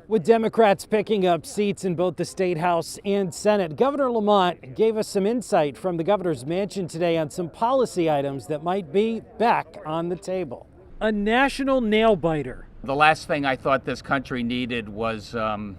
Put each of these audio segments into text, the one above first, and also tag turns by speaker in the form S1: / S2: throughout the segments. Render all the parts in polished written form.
S1: With Democrats picking up seats in both the State House and Senate, Governor Lamont gave us some insight from the governor's mansion today on some policy items that might be back on the table. A national nail biter.
S2: The last thing I thought this country needed was the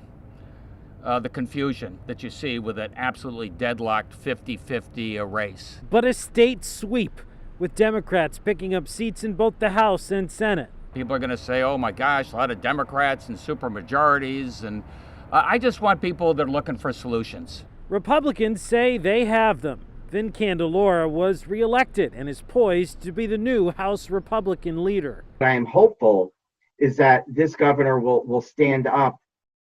S2: confusion that you see with an absolutely deadlocked 50-50 race.
S1: But a state sweep, with Democrats picking up seats in both the House and Senate.
S2: People are going to say, oh my gosh, a lot of Democrats and supermajorities. And I just want people that are looking for solutions.
S1: Republicans say they have them. Vin Candelora was reelected and is poised to be the new House Republican leader.
S3: What I am hopeful is that this governor will stand up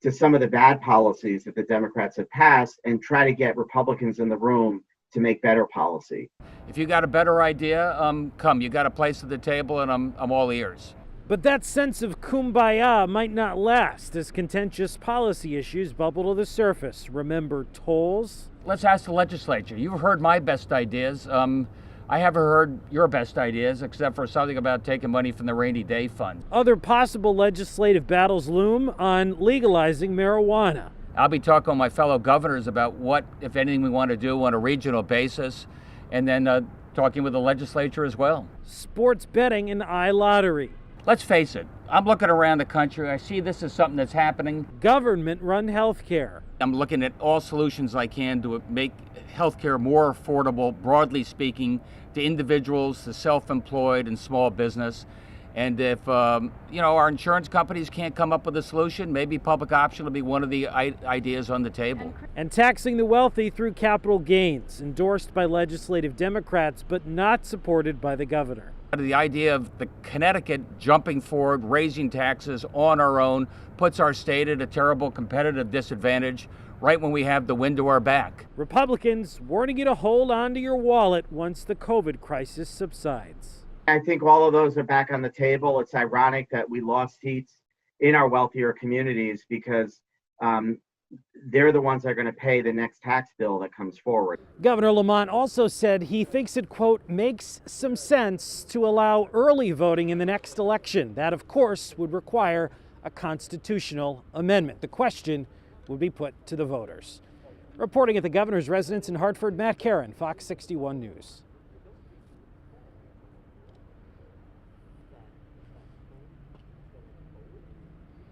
S3: to some of the bad policies that the Democrats have passed and try to get Republicans in the room to make better policy.
S2: If you got a better idea, come. You got a place at the table, and I'm all ears.
S1: But that sense of kumbaya might not last as contentious policy issues bubble to the surface. Remember tolls?
S2: Let's ask the legislature. You've heard my best ideas. I haven't heard your best ideas, except for something about taking money from the rainy day fund.
S1: Other possible legislative battles loom on legalizing marijuana.
S2: I'll be talking with my fellow governors about what, if anything, we want to do on a regional basis, and then talking with the legislature as well.
S1: Sports betting and iLottery.
S2: Let's face it, I'm looking around the country. I see this is something that's happening.
S1: Government-run healthcare.
S2: I'm looking at all solutions I can to make healthcare more affordable, broadly speaking, to individuals, to self-employed and small business. And if our insurance companies can't come up with a solution, maybe public option will be one of the ideas on the table.
S1: And taxing the wealthy through capital gains, endorsed by legislative Democrats, but not supported by the governor.
S2: The idea of the Connecticut jumping forward, raising taxes on our own, puts our state at a terrible competitive disadvantage right when we have the wind to our back.
S1: Republicans warning you to hold on to your wallet once the COVID crisis subsides.
S3: I think all of those are back on the table. It's ironic that we lost seats in our wealthier communities because they're the ones that are going to pay the next tax bill that comes forward.
S1: Governor Lamont also said he thinks it, quote, makes some sense to allow early voting in the next election. That, of course, would require a constitutional amendment. The question would be put to the voters. Reporting at the governor's residence in Hartford, Matt Caron, Fox 61 News.